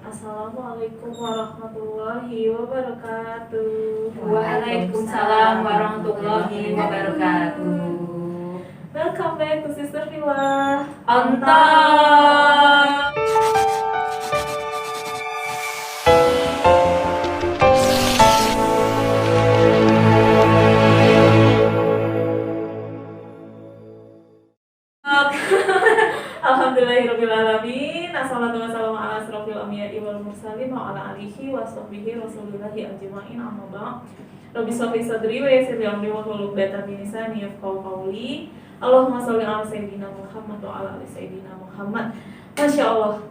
Assalamualaikum warahmatullahi wabarakatuh. Waalaikumsalam warahmatullahi wabarakatuh. Welcome back to Sister Villa On top. Alhamdulillahirrahmanirrahim. Assalatu wassalamu ala asrofil anbiya'i wal mursalin wa ala alihi wa sahbihi rasulillahi ajma'in amma ba'd. Rabbi shrah sadri wa yassir li amri wahlul 'uqdatam min lisani yafqahu qawli. Allahumma sholli ala sayyidina Muhammad wa ala ali sayyidina Muhammad. Masya Allah,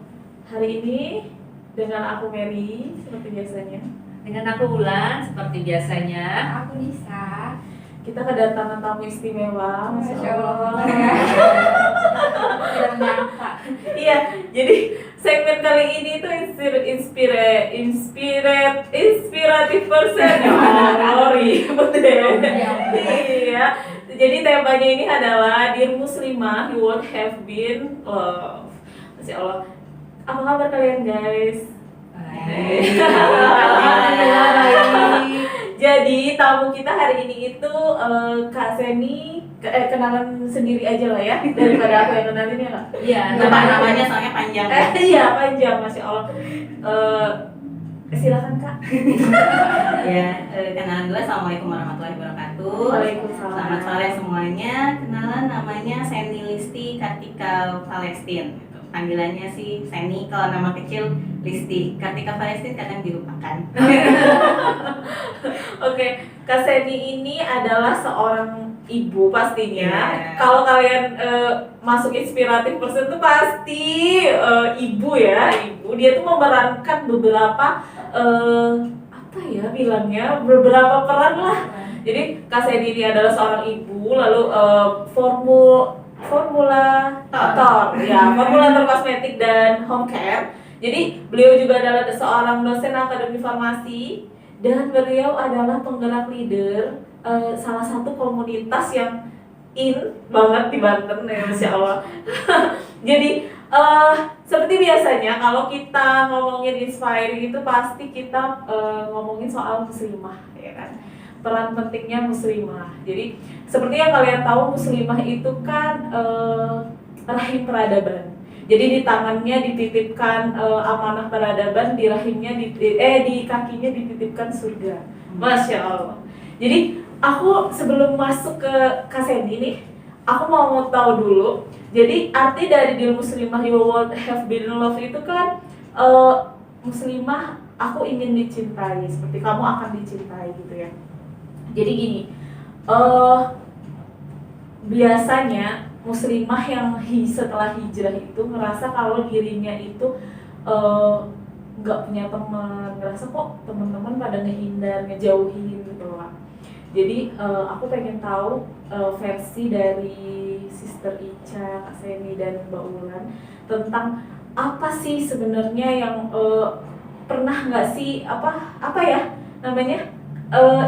hari ini dengan aku Mary seperti biasanya. Dengan aku Ulan seperti biasanya. Aku Nisa. Kita kedatangan tamu istimewa, Masya Allah. Tidak menyangka. Iya, jadi segmen kali ini tuh inspiratif person. Oh, ribet deh. Iya. Jadi temanya ini adalah Dear Muslimah, you won't have been loved. Masya Allah. Apa kabar kalian guys? Jadi tamu kita hari ini itu Kak Seni, kenalan sendiri aja lah ya, daripada aku yang kenalin ya Kak? Iya, namanya soalnya panjang. Iya panjang, Masya Allah. Silakan Kak. Ya, kenalan dulu. Assalamualaikum warahmatullahi wabarakatuh. Waalaikumsalam. Selamat sore semuanya. Kenalan, namanya Seni Listi Kartika Palestin. Panggilannya sih Seni, kalau nama kecil Listi. Kartika Palestin kadang dilupakan. Oke, Kak Seni ini adalah seorang ibu pastinya. Yeah. Kalau kalian masuk inspiratif person tuh pasti ibu ya, ibu. Dia tuh memerankan beberapa apa ya bilangnya, beberapa peran lah. Jadi Kak Seni ini adalah seorang ibu, lalu formulator kosmetik dan home care. Jadi beliau juga adalah seorang dosen akademi farmasi dan beliau adalah penggerak leader salah satu komunitas yang in banget di Banten ya, Masya Allah. Jadi seperti biasanya kalau kita ngomongin inspiring itu pasti kita ngomongin soal muslimah ya kan, peran pentingnya muslimah. Jadi seperti yang kalian tahu, muslimah itu kan rahim peradaban. Jadi di tangannya dititipkan amanah peradaban, di rahimnya di kakinya dititipkan surga. Masya Allah. Jadi aku sebelum masuk ke Kaseni nih, aku mau tahu dulu. Jadi arti dari Dear Muslimah you won't have been loved itu kan muslimah, aku ingin dicintai seperti kamu akan dicintai gitu ya. Jadi gini, biasanya muslimah yang setelah hijrah itu ngerasa kalau dirinya itu nggak punya teman, ngerasa kok teman-teman pada ngehindar, ngejauhin gitu loh. Jadi aku pengen tahu versi dari Sister Ica, Kak Seni dan Mbak Ulan tentang apa sih sebenarnya yang pernah nggak sih apa ya namanya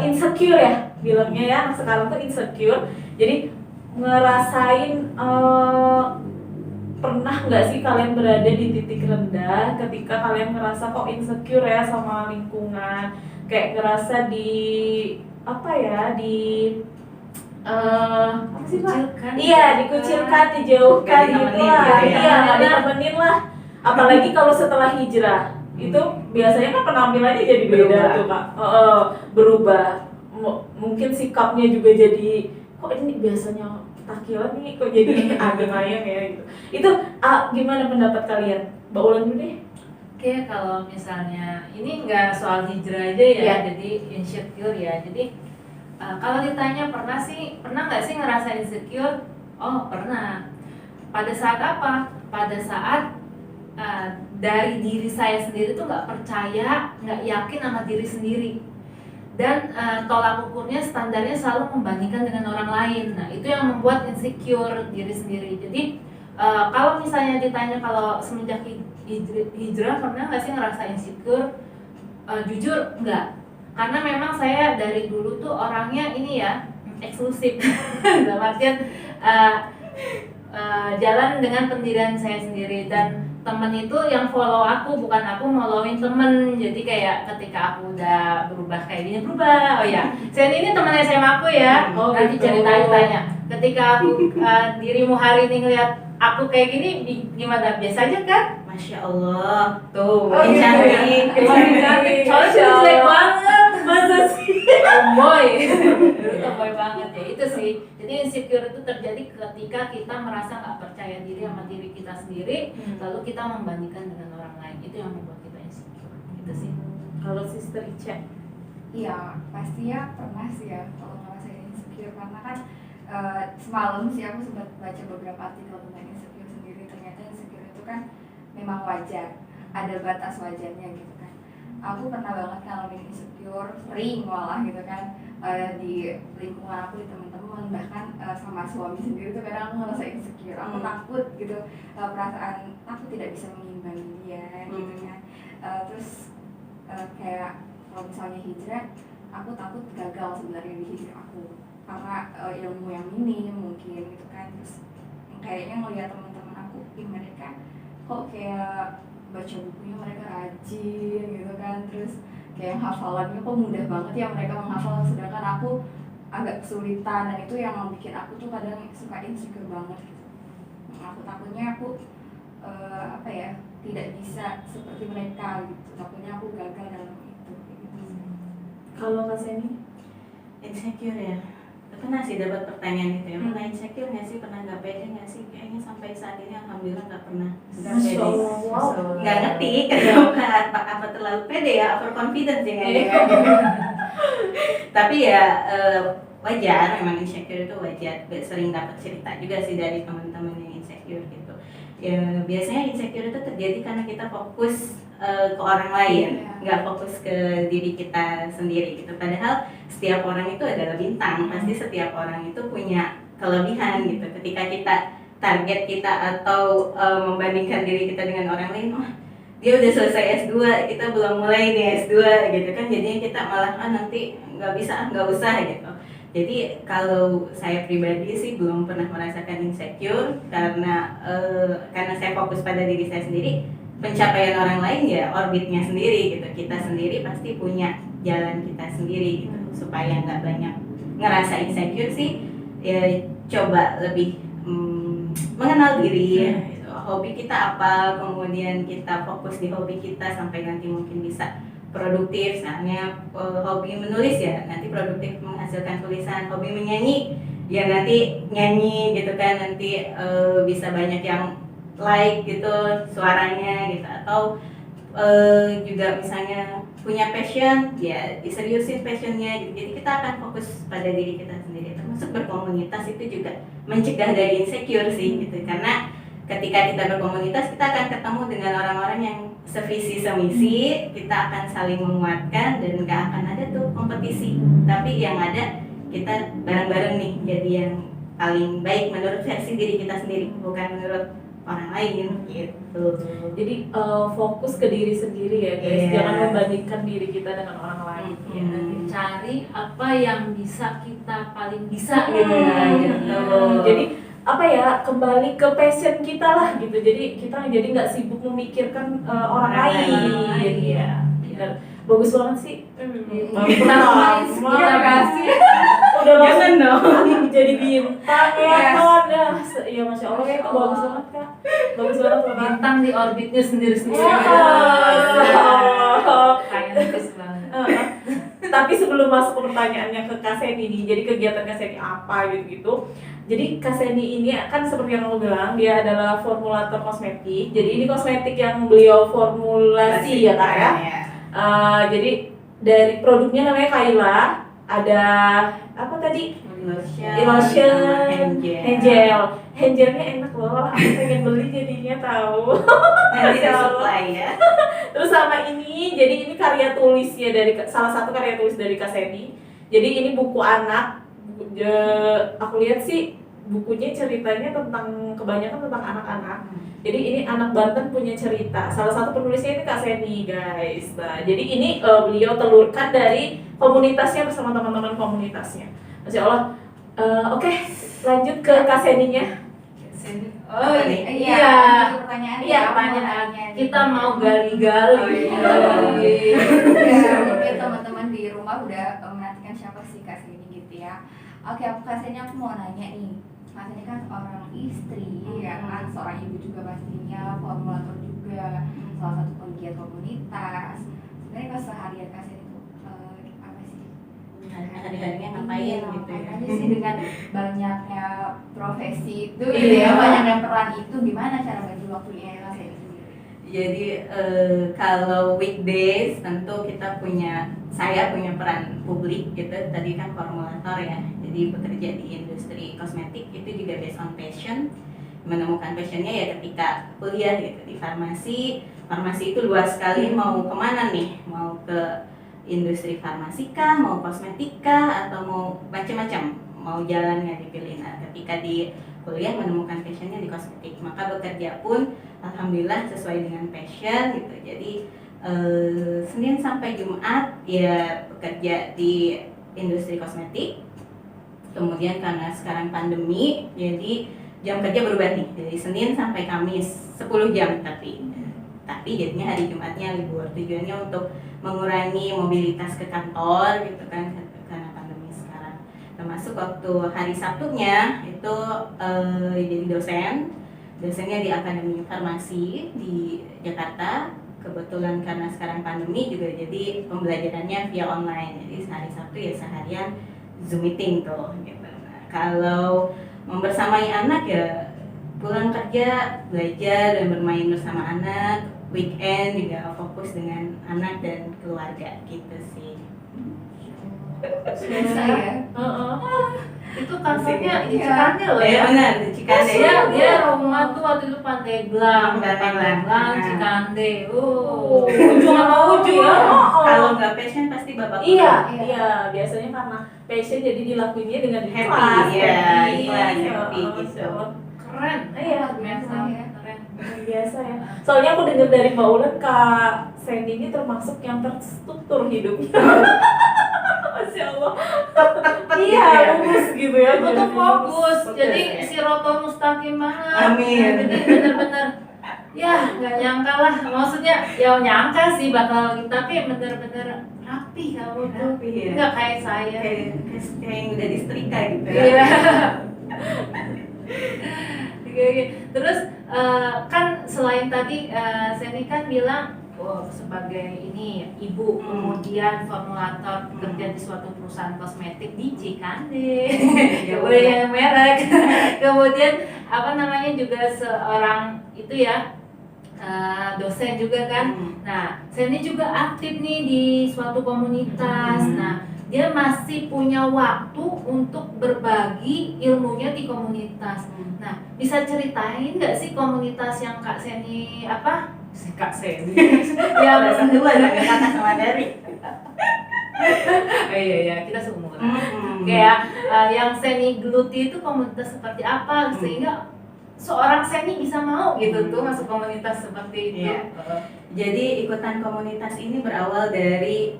insecure ya bilangnya ya, sekarang tuh insecure. Jadi ngerasain pernah nggak sih kalian berada di titik rendah ketika kalian ngerasa kok insecure ya sama lingkungan, kayak ngerasa di apa sih Pak? Iya, dikucilkan, dijauhkan gitu lah. Iya, nggak ditemenin lah. Apalagi kalau setelah hijrah itu biasanya kan penampilannya jadi beda tuh Kak. Berubah. Mungkin sikapnya juga jadi kok ini biasanya takilan nih kok jadi adem-ayem ya gitu. Itu gimana pendapat kalian? Mbak Ulan dulu deh. Oke, kalau misalnya ini nggak soal hijrah aja ya, Yeah. jadi insecure ya. Jadi kalau ditanya pernah nggak sih ngerasa insecure? Oh pernah. Pada saat apa? Pada saat dari diri saya sendiri tuh nggak percaya, nggak yakin sama diri sendiri. Dan tolak ukurnya standarnya selalu membandingkan dengan orang lain. Nah itu yang membuat insecure diri sendiri. Jadi kalau misalnya ditanya kalau semenjak hijrah pernah nggak sih ngerasa insecure? Jujur enggak, karena memang saya dari dulu tuh orangnya ini ya eksklusif. Dalam artian jalan dengan pendirian saya sendiri dan temen itu yang follow aku, bukan aku following temen. Jadi kayak ketika aku udah berubah kayak gini, berubah. Oh ya, Sandy ini teman SMA aku ya. Oh, Nanti gitu. tanya. Ketika aku dirimu hari ini ngeliat aku kayak gini, gimana? Biasa aja kan? Masya Allah, tuh Oh, makin gitu cantik. ya? Makin cantik. Soalnya Masya dia jelek Allah. banget. Masa sih? Tomboy. Tomboy banget ya, itu sih. Jadi insecure itu terjadi ketika kita merasa nggak percaya diri sama diri kita sendiri, lalu kita membandingkan dengan orang lain. Itu yang membuat kita insecure. Itu sih. Kalau Sister Ica? Iya, pasti ya pernah sih ya kalau ngerasain insecure, karena kan semalam sih aku sempat baca beberapa artikel tentang insecure sendiri. Ternyata insecure itu kan memang wajar, ada batas wajarnya gitu kan. Aku pernah banget ngalamin insecure, sering malah gitu kan, di lingkungan aku, di teman-teman, bahkan sama suami sendiri tuh kadang aku ngerasa insecure. Aku takut gitu, perasaan aku tidak bisa mengimbangi dia gitu kan. Terus kayak kalau misalnya hijrah, aku takut gagal sebenarnya di hijrah aku karena ilmu yang minim mungkin gitu kan. Terus kayaknya ngeliat teman-teman aku, mereka kok kayak baca bukunya mereka rajin gitu kan, terus kayak hafalannya kok mudah banget ya mereka menghafal, sedangkan aku agak kesulitan, dan itu yang bikin aku tuh kadang suka insecure banget gitu. Aku takutnya aku tidak bisa seperti mereka gitu, takutnya aku gagal dalam itu gitu. Kalau Kak Seni? Insecure ya. Pernah sih dapat pertanyaan itu ya. Pernah insecure nggak sih? Pernah nggak pede nggak sih? Kayaknya sampai saat ini alhamdulillah nggak pernah. Nggak Masya pede. Allah, wow. Nggak ngerti kenapa apa terlalu pede ya, overconfidence ya kayaknya. Tapi ya wajar, memang insecure itu wajar. Sering dapat cerita juga sih dari teman-teman yang insecure gitu. Ya biasanya insecure itu terjadi karena kita fokus ke orang lain, nggak fokus ke diri kita sendiri gitu. Padahal setiap orang itu adalah bintang, pasti setiap orang itu punya kelebihan gitu. Ketika kita target kita atau membandingkan diri kita dengan orang lain, oh dia udah selesai S2, kita belum mulai nih S2 gitu kan, jadinya kita malah nanti nggak bisa, nggak usah gitu. Jadi kalau saya pribadi sih belum pernah merasakan insecure karena saya fokus pada diri saya sendiri. Pencapaian orang lain ya orbitnya sendiri gitu. Kita sendiri pasti punya jalan kita sendiri gitu. Supaya nggak banyak ngerasa insecure sih, ya coba lebih mengenal diri ya. Gitu. Hobi kita apa, kemudian kita fokus di hobi kita sampai nanti mungkin bisa produktif. Misalnya hobi menulis ya nanti produktif menghasilkan tulisan, hobi menyanyi ya nanti nyanyi gitu kan, nanti bisa banyak yang like gitu suaranya gitu, atau juga misalnya punya passion ya diseriusin passionnya gitu. Jadi kita akan fokus pada diri kita sendiri, termasuk berkomunitas itu juga mencegah dari insecure sih gitu, karena ketika kita berkomunitas kita akan ketemu dengan orang-orang yang sevisi semisi, kita akan saling menguatkan dan gak akan ada tuh kompetisi, tapi yang ada kita bareng-bareng nih jadi yang paling baik menurut versi diri kita sendiri, bukan menurut orang lain gitu. Jadi fokus ke diri sendiri ya guys, jangan membandingkan diri kita dengan orang lain. Cari apa yang bisa kita paling bisa gitu ya. Jadi apa ya, kembali ke passion kita lah gitu. Jadi kita jadi nggak sibuk memikirkan orang lain. Iya. Bagus banget sih. Terima kasih. Udah Jangan dong. jadi bintang ya kan. Iya Masya Allah, itu bagus banget Kak. Bagus banget Kak. Bintang di orbitnya sendiri-sendiri. Kayak bagus banget. Tapi sebelum masuk ke pertanyaannya ke Kak Seni nih, jadi kegiatan Kak Seni apa gitu. Jadi Kak Seni ini kan seperti yang aku bilang, dia adalah formulator kosmetik. Jadi ini kosmetik yang beliau formulasi ya Kak ya. Jadi dari produknya namanya Kaila, ada apa tadi? Lotion, hand gelnya enak loh, aku pengen beli jadinya tahu. Nanti supply ya. Terus sama ini, jadi ini karya tulisnya dari salah satu karya tulis dari Kak Seni. Jadi ini buku anak. Aku lihat sih bukunya ceritanya tentang, kebanyakan tentang anak-anak. Jadi ini anak Banten punya cerita. Salah satu penulisnya ini Kak Seni guys. Nah, jadi ini beliau telurkan dari komunitasnya bersama teman-teman komunitasnya. Masya Allah. Oke, lanjut ke Kak Seninya. Oh Apa nih? iya. Jadi pertanyaan Iya, ya, pertanyaan. mau nanya Kita gitu. mau gali-gali. Ya, mungkin teman-teman di rumah udah menantikan siapa sih Kak Seni gitu ya. Oke, Kak Seni aku mau nanya nih. Kak Seni kan seorang istri, ya kan, seorang ibu juga pastinya, formulator juga, salah satu penggiat komunitas. Sebenarnya keseharian Kak Seni itu apa sih? Hari-harinya ngapain Iya, gitu ya. ngapain aja sih dengan banyaknya profesi itu, Iya. gitu ya, banyaknya peran itu, gimana cara bagi waktunya ya Kak Seni sendiri? Jadi kalau weekdays tentu saya punya peran publik gitu. Tadi kan formulator ya. Jadi bekerja di industri kosmetik itu juga based on passion. Menemukan passionnya ya ketika kuliah gitu di farmasi. Farmasi itu luas sekali, mau kemana nih? Mau ke industri farmasi kah, mau kosmetik kah, atau mau macam-macam, mau jalannya dipilih. Nah, ketika di kuliah menemukan passionnya di kosmetik, maka bekerja pun alhamdulillah sesuai dengan passion gitu. Jadi Senin sampai Jumat ya bekerja di industri kosmetik. Kemudian karena sekarang pandemi, jadi jam kerja berubah nih dari Senin sampai Kamis 10 jam tapi jadinya hari Jumatnya libur. Tujuannya untuk mengurangi mobilitas ke kantor gitu kan karena pandemi sekarang. Termasuk waktu hari Sabtunya itu jadi dosennya di Akademi Farmasi di Jakarta. Kebetulan karena sekarang pandemi juga jadi pembelajarannya via online. Jadi hari Sabtu ya seharian Zoom meeting tuh gitu. Nah, kalau membersamai anak ya pulang kerja belajar dan bermain bersama anak, weekend juga fokus dengan anak dan keluarga gitu sih. Susah ya. Itu kantornya di Iya. Cikande loh Ya ya. benar di Cikande. Dia rumah tuh waktu itu Pandeglang, Pandeglang. Cikande. Ujung sama ujung ya. Kalau nggak passion pasti bapak Iya, Iya. iya, biasanya karena passion jadi dilakuinnya dengan Happy, ikhlas, iya, happy, ikhlas, ya, happy gitu. Masya Allah. Keren. Iya, biasa ya. Keren. Luar biasa ya. Soalnya aku dengar dari Mbak Ulen, Kak Sandy ini termasuk yang terstruktur hidupnya. Masya Allah. Iya, lurus gitu ya. Aku tuh fokus, Fokus, jadi ya. si Roto mustaqim banget. Amin. Jadi bener-bener, ya nggak nyangka lah. Maksudnya ya nyangka sih bakal, tapi bener-bener rapi kamu tuh. Rapi, ya. Nggak kayak saya. Kayak yang udah disetrika gitu ya. Iya. Oke. Terus kan selain tadi Seni kan bilang sebagai ini ibu, kemudian formulator kerja di suatu perusahaan kosmetik di Cikande, Ya, boleh yang merek. Kemudian apa namanya juga seorang itu ya dosen juga kan. Nah, Seni juga aktif nih di suatu komunitas. Nah, dia masih punya waktu untuk berbagi ilmunya di komunitas. Nah, bisa ceritain nggak sih komunitas yang Kak Seni apa? Kak Seni. Ya bahasa dua dengan kakak sama dari. Oh iya, kita seumuran. Kayak yang Seni geluti itu komunitas seperti apa sehingga seorang Seni bisa mau gitu tuh masuk komunitas seperti itu. Iya. Jadi ikutan komunitas ini berawal dari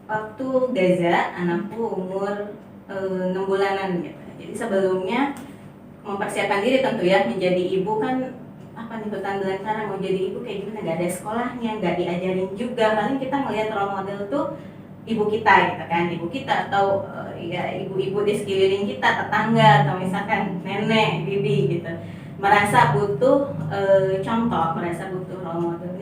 waktu Gaza, anakku umur 6 bulanan gitu. Jadi sebelumnya mempersiapkan diri tentu ya menjadi ibu kan apa nih hutan belantara, mau jadi ibu kayak gimana, gak ada sekolahnya, gak diajarin juga. Paling kita melihat role model tuh ibu kita gitu kan, ibu kita atau ya ibu-ibu di sekeliling kita, tetangga atau misalkan nenek, bibi gitu. Merasa butuh contoh, merasa butuh role model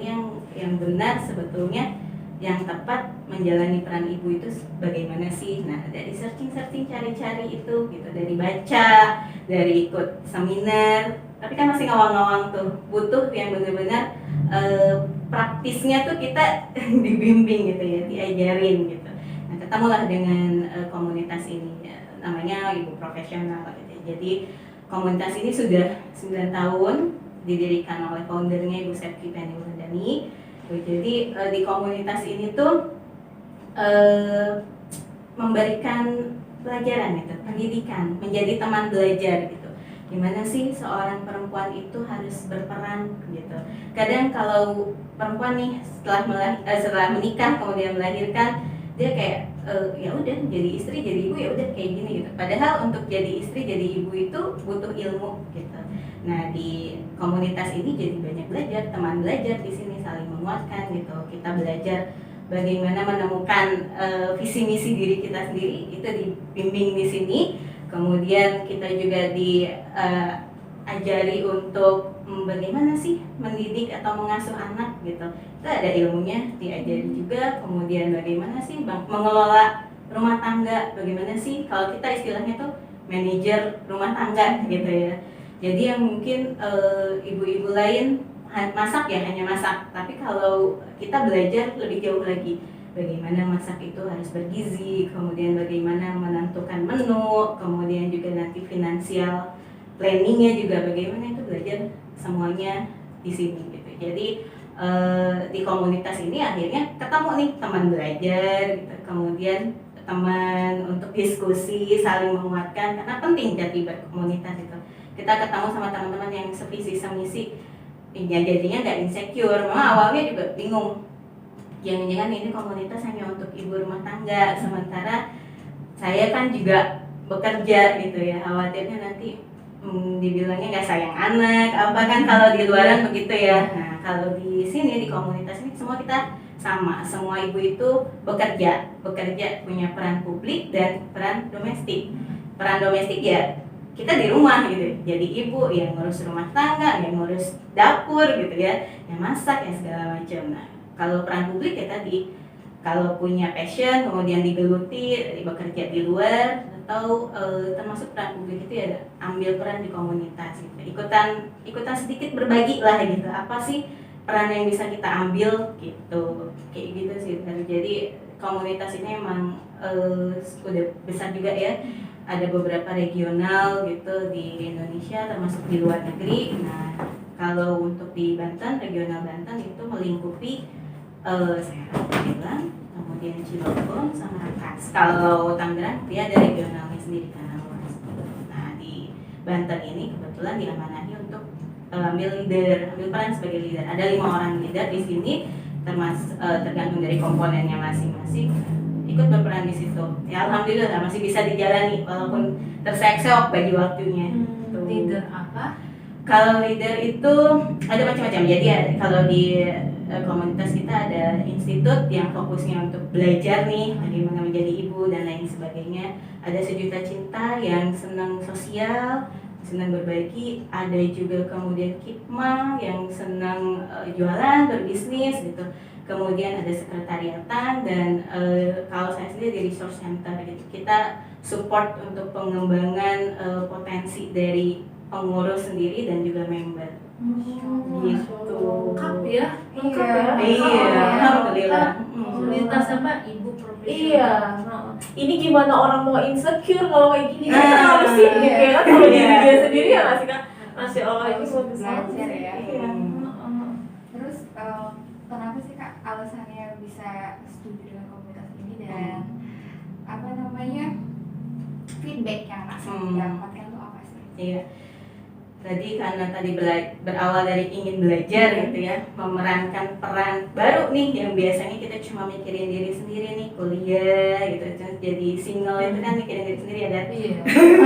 yang benar sebetulnya, yang tepat menjalani peran ibu itu bagaimana sih. Nah, dari searching cari-cari itu gitu, dari baca, dari ikut seminar, tapi kan masih ngawang-ngawang tuh, butuh yang benar-benar praktisnya tuh kita dibimbing gitu ya, diajarin gitu. Nah, ketemulah dengan komunitas ini ya, namanya Ibu Profesional gitu. Jadi komunitas ini sudah 9 tahun didirikan oleh foundernya Ibu Sepki Penny. Jadi di komunitas ini tuh memberikan pelajaran gitu, pendidikan, menjadi teman belajar gitu. Gimana sih seorang perempuan itu harus berperan gitu. Kadang kalau perempuan nih setelah menikah kemudian melahirkan, dia kayak ya udah jadi istri jadi ibu ya udah kayak gini gitu. Padahal untuk jadi istri jadi ibu itu butuh ilmu gitu. Nah di komunitas ini jadi banyak belajar, teman belajar di sini saling menguatkan gitu. Kita belajar bagaimana menemukan visi misi diri kita sendiri, itu dibimbing di sini. Kemudian kita juga diajari untuk bagaimana sih mendidik atau mengasuh anak gitu. Itu ada ilmunya diajari juga. Kemudian bagaimana sih mengelola rumah tangga, bagaimana sih kalau kita istilahnya tuh manajer rumah tangga gitu ya. Jadi yang mungkin ibu-ibu lain masak ya hanya masak, tapi kalau kita belajar lebih jauh lagi bagaimana masak itu harus bergizi, kemudian bagaimana menentukan menu, kemudian juga nanti finansial planningnya juga bagaimana, itu belajar semuanya di sini gitu. Jadi di komunitas ini akhirnya ketemu nih teman belajar gitu, kemudian teman untuk diskusi saling menguatkan karena penting jadi berkomunitas itu. Kita ketemu sama teman-teman yang sevisi semisi, ya jadinya nggak insecure. Memang awalnya juga bingung, jangan-jangan ini komunitas hanya untuk ibu rumah tangga, sementara saya kan juga bekerja gitu ya, khawatirnya nanti dibilangnya nggak sayang anak, apa kan kalau di luaran begitu ya. Nah kalau di sini di komunitas ini semua kita sama, semua ibu itu bekerja punya peran publik dan peran domestik. Peran domestik ya kita di rumah gitu, jadi ibu yang ngurus rumah tangga, yang ngurus dapur gitu ya, yang masak, yang segala macam. Nah kalau peran publik ya tadi, kalau punya passion kemudian digeluti bekerja di luar, atau termasuk peran publik itu ya ambil peran di komunitas gitu. ikutan sedikit berbagi lah gitu, apa sih peran yang bisa kita ambil gitu, kayak gitu sih. Jadi komunitas ini emang udah besar juga ya, ada beberapa regional gitu di Indonesia termasuk di luar negeri. Nah kalau untuk di Banten, regional Banten itu melingkupi Serang, Magelang, kemudian Cilegon sama Rangkas. Kalau Tangerang dia ada regionalnya sendiri karena luas. Nah di Banten ini kebetulan diamanahi untuk ambil peran sebagai leader. Ada 5 orang leader di sini, termasuk tergantung dari komponennya masing-masing, ikut berperan di situ. Ya alhamdulillah masih bisa dijalani walaupun terseok bagi waktunya. Leader apa? Kalau leader itu ada macam-macam. Jadi kalau di komunitas kita ada institut yang fokusnya untuk belajar nih bagaimana menjadi ibu dan lain sebagainya. Ada Sejuta Cinta yang senang sosial, senang berbagi. Ada juga kemudian Kipma yang senang jualan, berbisnis gitu. Kemudian ada sekretariatan dan kalau saya sendiri di resource center gitu. Kita support untuk pengembangan potensi dari pengurus sendiri dan juga member. Gitu. Lengkap ya? Lengkap ya? Iya, alhamdulillah. Lintas apa? Ibu profesional. Iya. Ini gimana orang mau insecure kalau kayak gini? Kan Nah, harus sih iya. ya kan kalau Iya. dia sendiri ya nggak sih Kak? Masya Allah itu bagus banget Belajar sih. ya. Iya. Terus kenapa sih Kak alasannya bisa setuju dengan komunitas ini dan apa namanya feedback yang akan didapatkan tuh apa sih? Iya. Tadi karena tadi berawal dari ingin belajar gitu ya, memerankan peran baru nih yang biasanya kita cuma mikirin diri sendiri nih, kuliah gitu, terus jadi single itu kan mikirin diri sendiri ada. Iya.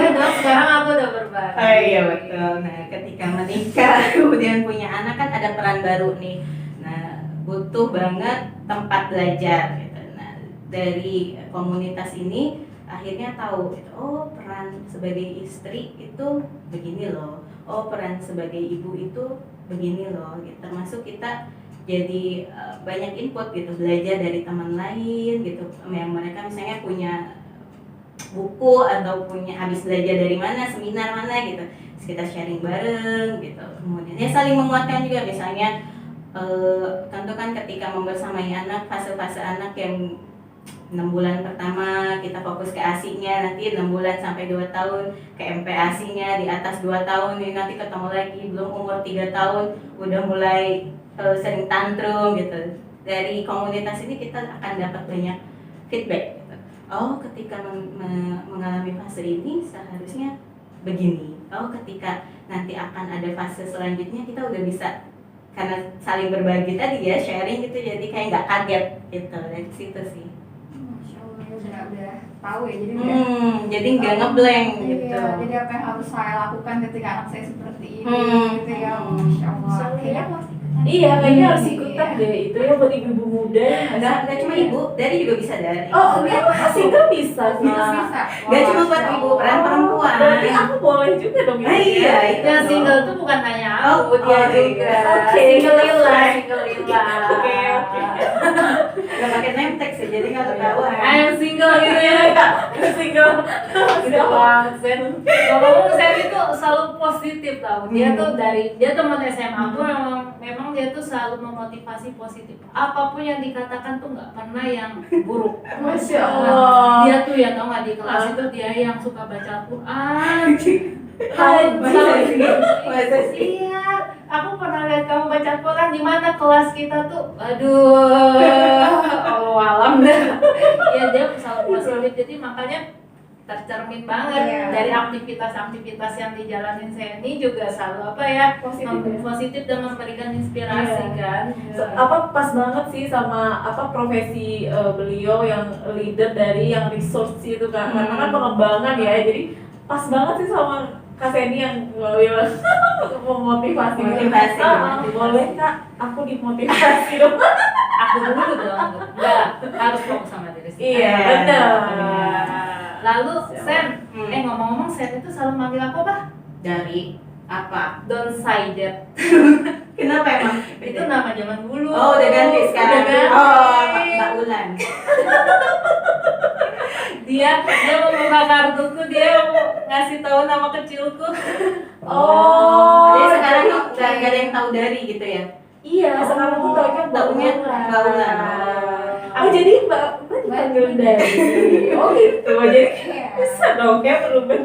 Dong, sekarang aku udah berbagi. Oh iya betul. Nah ketika menikah kemudian punya anak kan ada peran baru nih. Nah butuh banget tempat belajar gitu. Nah dari komunitas ini akhirnya tahu gitu, oh peran sebagai istri itu begini loh, oh peran sebagai ibu itu begini loh gitu. Termasuk kita jadi banyak input gitu, belajar dari teman lain gitu yang mereka misalnya punya buku atau punya habis belajar dari mana, seminar mana gitu, terus kita sharing bareng gitu. Kemudian ya saling menguatkan juga, misalnya tentu kan ketika membersamai anak, fase-fase anak yang 6 bulan pertama kita fokus ke ASI-nya, nanti 6 bulan sampai 2 tahun ke MPASI-nya, di atas 2 tahun ini nanti ketemu lagi, belum umur 3 tahun udah mulai sering tantrum gitu. Dari komunitas ini kita akan dapat banyak feedback gitu. Oh ketika mengalami fase ini seharusnya begini, oh ketika nanti akan ada fase selanjutnya kita udah bisa, karena saling berbagi tadi ya, sharing gitu, jadi kayak nggak kaget gitu. Dari situ sih. udah tahu ya, jadi jadi nggak ngeblank iya, gitu. jadi apa yang harus saya lakukan ketika anak saya seperti ini gitu ya. Hmm. Masya Allah. Soalnya- Kayaknya harus ikutan. Iya, kayaknya harus Iya. ikutan deh. Itu ya buat ibu-ibu muda. Nggak cuma ibu, dari juga bisa dari. Oh, single bisa. Bisa. Nggak cuma buat Masya ibu, Allah. peran perempuan. Berarti aku boleh juga dong. Ah, iya, itu. Yang single tuh bukan hanya aku, Oh, dia oh, juga. iya. Oke. Single lila, single lila. Oke. Nggak pakai name tag sih, jadi nggak ketahuan. I'm single gitu ya. Single. Gitu banget, Sen. Ngomong Sen itu selalu positif tau. Dia tuh dia teman SMA aku memang dia tuh selalu memotivasi positif. Apapun yang dikatakan tuh nggak pernah yang buruk. Masya Allah. Dia tuh ya tau nggak di kelas itu dia yang suka baca Al-Quran. Masa sih? Iya, aku pernah lihat kamu baca Quran di mana kelas kita tuh, aduh, Allah alam dah. Ya dia selalu positif, jadi makanya tercermin banget Iya. dari aktivitas-aktivitas yang dijalanin saya ini juga selalu apa ya, positif dan memberikan inspirasi Iya. kan. Apa pas banget sih sama apa profesi beliau yang leader dari yang resource itu kan, karena kan pengembangan ya, jadi pas banget sih sama Kak Seni yang bilang memotivasi. Motivasi. Boleh Kak, aku dimotivasi dong. Aku dulu dong, enggak harus fokus sama diri sendiri. Iya, benar. Lalu Sen, Hmm. ngomong-ngomong Sen itu selalu manggil aku apa? Dari apa? Don't say that. Kenapa emang? Itu nama zaman dulu. Oh, udah ganti sekarang. Udah ganti. Oh, Mbak Ulan. Dia mau buka kartuku, dia mau ngasih tahu nama kecilku. Oh, Jadi sekarang jadi nggak ada yang tahu dari gitu ya? Iya, sekarang tuh taunya Taunya Mbak Ulan. Oh, jadi Mbak dipanggil dari. Oh gitu, jadi Iya. bisa dong ya berubah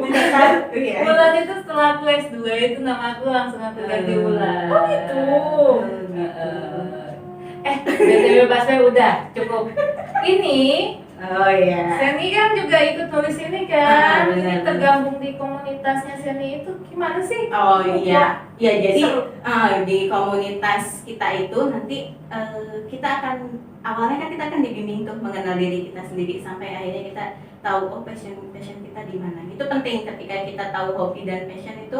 Iya. Bulan itu setelah aku S2 itu nama aku langsung aku ganti Bulan. Oh gitu. BTW Baswe udah cukup. Ini Oh iya. Seni kan juga ikut nulis ini Ah, kan. benar, Ini tergabung di komunitasnya Seni itu gimana sih? Oh iya, ya jadi Seru. di komunitas kita itu nanti kita akan awalnya kan kita akan dibimbing untuk mengenal diri kita sendiri sampai akhirnya kita tahu oh passion kita di mana. Itu penting ketika kita tahu hobi dan passion itu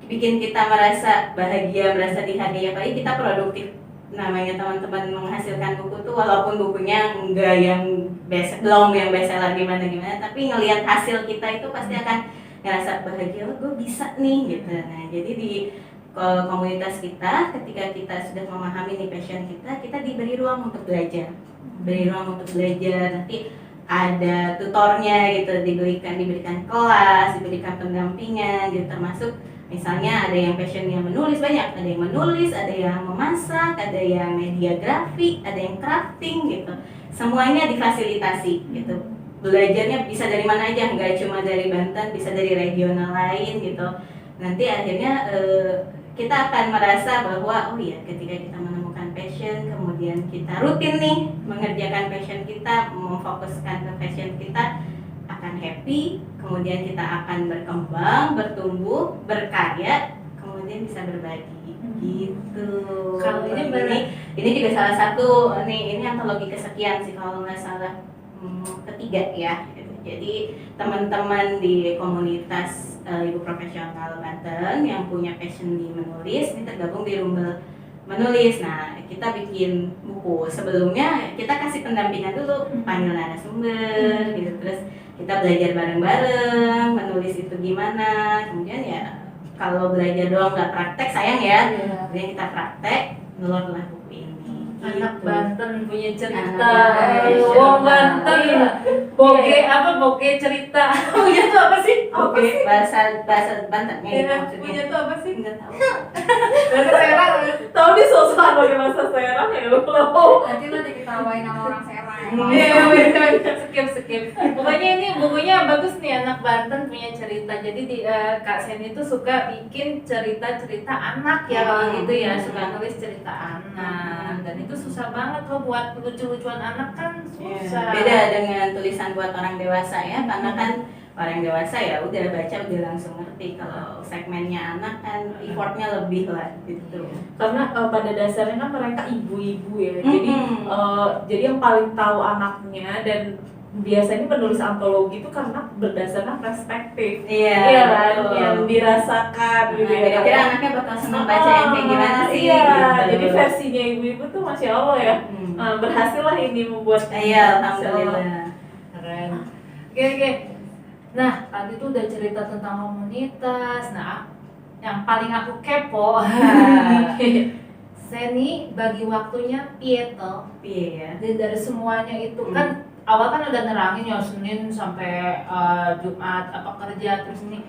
bikin kita merasa bahagia, merasa dihargai, apalagi kita produktif. Namanya teman-teman menghasilkan buku tuh walaupun bukunya enggak yang belum yang bestseller gimana tapi ngelihat hasil kita itu pasti akan ngerasa bahagia, oh gue bisa nih gitu. Nah jadi di komunitas kita ketika kita sudah memahami nih passion kita diberi ruang untuk belajar, nanti ada tutornya gitu, diberikan kelas, diberikan pendampingan gitu, termasuk misalnya ada yang passionnya menulis banyak, ada yang menulis, ada yang memasak, ada yang media grafik, ada yang crafting gitu. Semuanya difasilitasi gitu. Belajarnya bisa dari mana aja, nggak cuma dari Banten, bisa dari regional lain gitu. Nanti akhirnya kita akan merasa bahwa oh iya ketika kita menemukan passion, kemudian kita rutin nih mengerjakan passion kita, memfokuskan ke passion kita, akan happy, kemudian kita akan berkembang, bertumbuh, berkarya, kemudian bisa berbagi gitu. Kalau ini ini juga salah satu ini antologi kesekian sih kalau nggak salah ketiga ya. Jadi teman-teman di komunitas Ibu Profesional Banten yang punya passion di menulis ini tergabung di Rumbel Menulis. Nah, kita bikin buku. Sebelumnya kita kasih pendampingan dulu, panggil narasumber gitu, terus kita belajar bareng-bareng menulis itu gimana. Kemudian ya kalau belajar doang nggak praktek sayang ya. Kemudian kita praktek, ngelola buku ini. Anak Gitu. Banten punya cerita. Anak Banten. Wong Banten. Iya. Boge boge cerita. Punya tuh apa sih? Oke, bahasa Bantennya itu Iya, maksudnya. punya tuh apa sih? Nggak tahu. Bahasa Serang. Tahu di sosok pakai bahasa Serang ya lo. Nanti lo diketawain sama orang Serang. Iya, skip. Pokoknya ini bukunya bagus nih, Anak Banten punya cerita. Jadi Kak Seni itu suka bikin cerita-cerita anak ya kalau gitu ya, suka nulis cerita anak. Dan itu susah banget loh buat lucu-lucuan anak kan susah. Beda dengan tulisan buat orang dewasa ya, karena kan orang dewasa ya udah baca udah langsung ngerti. Kalau segmennya anak kan effortnya lebih lah gitu. Karena pada dasarnya kan mereka ibu-ibu ya, Mm-mm. jadi yang paling tahu anaknya dan biasanya penulis antologi itu karena berdasarkan perspektif. Iya, Iya kan, betul. yang dirasakan gitu ya. Kira-kira anaknya bakal senang baca yang kayak gimana sih? Iya, gitu. jadi versinya ibu-ibu tuh masya Allah ya. Berhasil lah ini membuat. Iya, Masya Allah. alhamdulillah. Keren. Oke. Nah, tadi tuh udah cerita tentang komunitas. Nah, yang paling aku kepo, Seni bagi waktunya piye toh? Iya ya. Dan dari semuanya itu kan awal kan udah nerangin ya Senin sampai Jumat apa kerja, terus ini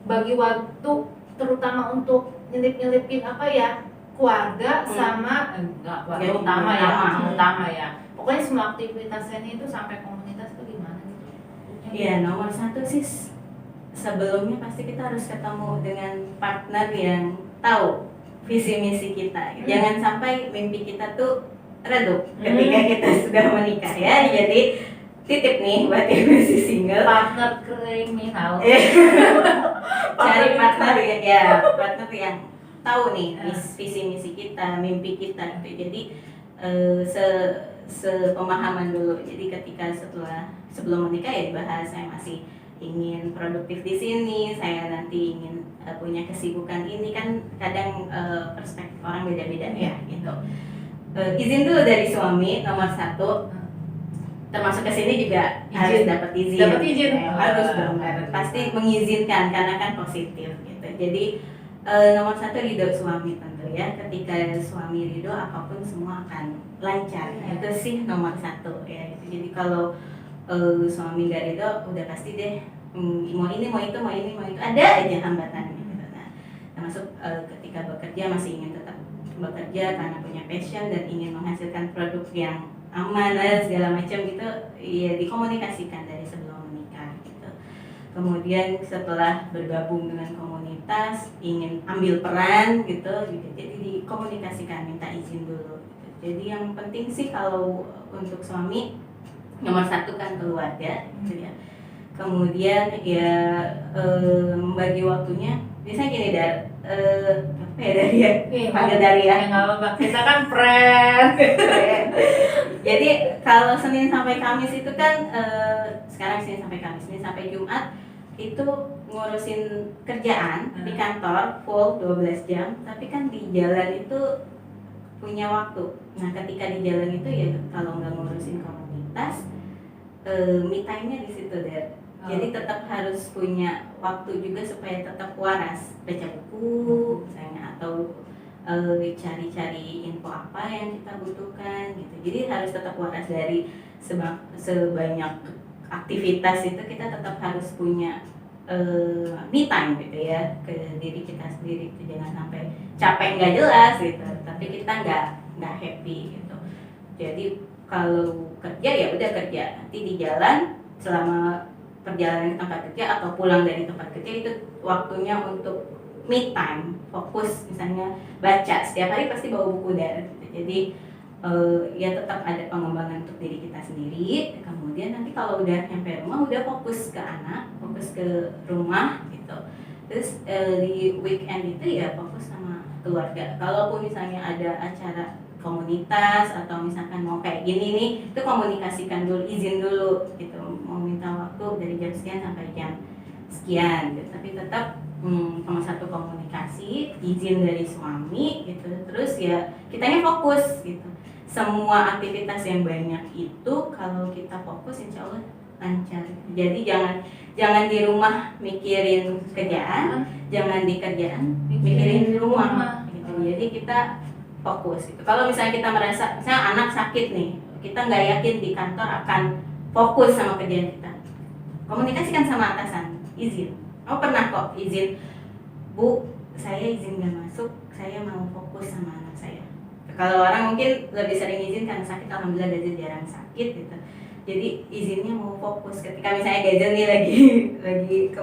bagi waktu terutama untuk nyelip-nyelipin apa ya keluarga sama enggak keluarga Ya, utama ya, utama. utama ya. Pokoknya semua aktivitas Seni itu sampai komunitas itu gimana gitu? Iya, nomor satu sih sebelumnya pasti kita harus ketemu dengan partner yang tahu visi misi kita. Jangan sampai mimpi kita tuh redup ketika kita sudah menikah ya. Jadi titip nih buat yang masih single. Partner kriminal. Cari partner ya, partner yang tahu nih visi misi kita, mimpi kita gitu. Jadi sepemahaman dulu. Jadi ketika sebelum menikah ya dibahas, saya masih ingin produktif di sini, saya nanti ingin punya kesibukan ini, kan kadang perspektif orang beda-beda ya gitu. Izin dulu dari suami nomor satu, termasuk ke sini juga harus dapat izin. Dapat izin. Harus dong, pasti mengizinkan karena kan positif gitu. Jadi nomor satu ridho suami tentu ya. Ketika suami ridho apapun semua akan lancar. Itu sih nomor satu ya. Jadi kalau suami gak ridho udah pasti deh mau ini mau itu ada aja hambatannya gitu. Nah, termasuk ketika bekerja masih ingin tetap bekerja karena punya passion dan ingin menghasilkan produk yang aman segala macam gitu ya, dikomunikasikan dari sebelum menikah gitu. Kemudian setelah bergabung dengan komunitas ingin ambil peran gitu, jadi dikomunikasikan, minta izin dulu gitu. Jadi yang penting sih kalau untuk suami nomor satu kan keluarga gitu ya. Kemudian ya membagi waktunya biasanya gini panggil dari ya. Nggak apa-apa, kita kan friend. Jadi kalau Senin sampai Kamis itu kan sekarang Senin sampai Kamis, Senin sampai Jumat itu ngurusin kerjaan di kantor full 12 jam, tapi kan di jalan itu punya waktu. Nah ketika di jalan itu ya kalau nggak ngurusin komunitas, me time-nya di situ deh. Jadi tetap harus punya waktu juga supaya tetap waras, baca buku misalnya atau cari-cari info apa yang kita butuhkan gitu. Jadi harus tetap waras dari sebanyak aktivitas itu, kita tetap harus punya me time gitu ya ke diri kita sendiri. Jangan sampai capek nggak jelas gitu, tapi kita nggak happy gitu. Jadi kalau kerja ya udah kerja, nanti di jalan selama perjalanan ke tempat kerja atau pulang dari tempat kerja itu waktunya untuk me time, fokus misalnya baca, setiap hari pasti bawa buku gitu. Jadi ya tetap ada pengembangan untuk diri kita sendiri. Kemudian nanti kalau udah nyampe rumah udah fokus ke anak, fokus ke rumah gitu. Terus di weekend itu ya fokus sama keluarga. Kalaupun misalnya ada acara komunitas atau misalkan mau kayak gini nih, itu komunikasikan dulu, izin dulu gitu, mau minta waktu dari jam sekian sampai jam sekian gitu. Tapi tetap nomor satu komunikasi, izin dari suami gitu. Terus ya kitanya fokus gitu. Semua aktivitas yang banyak itu kalau kita fokus insya Allah lancar. Jadi jangan di rumah mikirin kerjaan, jangan di kerjaan mikirin di rumah gitu. Jadi kita fokus gitu. Kalau misalnya kita merasa misalnya anak sakit nih, kita nggak yakin di kantor akan fokus sama kerjaan kita, komunikasikan sama atasan, izin. Oh pernah kok izin, Bu, saya izin nggak masuk, saya mau fokus sama anak saya. Kalau orang mungkin lebih sering izin karena sakit, alhamdulillah Gazel jarang sakit gitu. Jadi izinnya mau fokus. Ketika misalnya Gazel nih lagi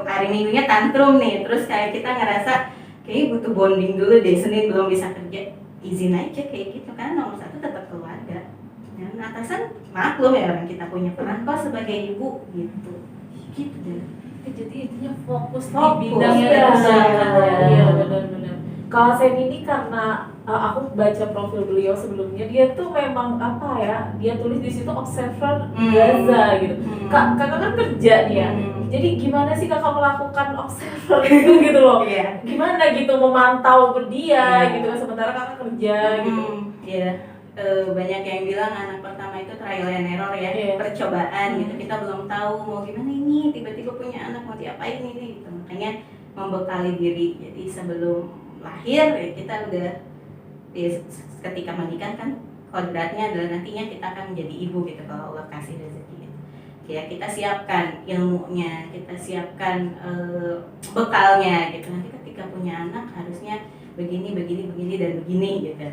hari minggunya tantrum nih, terus kayak kita ngerasa kayaknya butuh bonding dulu deh, Senin belum bisa kerja, izin aja kayak gitu. Karena nomor satu tetap keluarga. Dan atasan maklum ya, orang kita punya peran kok sebagai ibu gitu deh. Jadi intinya fokus di Fokus, bidang yang iya, diusahakan. iya benar-benar. Kalau saya ini karena aku baca profil beliau sebelumnya, dia tuh memang apa ya, dia tulis di situ observer Gaza gitu. Kakak kan kerja nih ya, jadi gimana sih kakak melakukan observer itu gitu loh? Iya. Gimana gitu memantau dia Iya. gitu kan, sementara kakak kerja gitu. Iya. Banyak yang bilang anak pertama itu trial and error ya, Iya. percobaan gitu. Kita belum tahu mau gimana ini, tiba-tiba punya anak mau diapain ini gitu. Makanya membekali diri. Jadi sebelum lahir ya kita udah ya, ketika menikah kan kodratnya adalah nantinya kita akan menjadi ibu gitu kalau Allah kasih rezeki gitu. Ya kita siapkan ilmunya, kita siapkan bekalnya gitu. Nanti ketika punya anak harusnya begini dan begini gitu.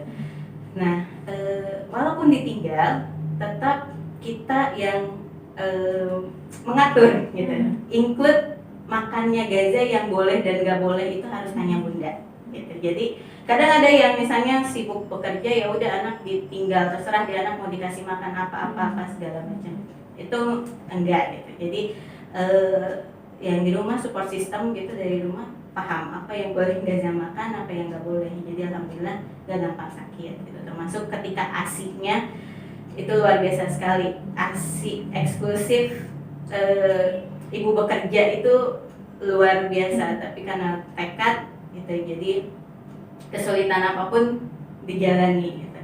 Nah, walaupun ditinggal, tetap kita yang mengatur gitu. Include makannya Gaza yang boleh dan gak boleh itu harus hanya bunda gitu. Jadi kadang ada yang misalnya sibuk bekerja, ya udah anak ditinggal, terserah dia anak mau dikasih makan apa segala macam. Itu enggak gitu. Jadi yang di rumah support system gitu, dari rumah paham apa yang boleh Gaza makan, apa yang nggak boleh. Jadi alhamdulillah gak gampang sakit gitu. Termasuk ketika ASI-nya itu luar biasa sekali. ASI eksklusif ibu bekerja itu luar biasa, tapi karena tekad gitu, jadi kesulitan apapun dijalani gitu.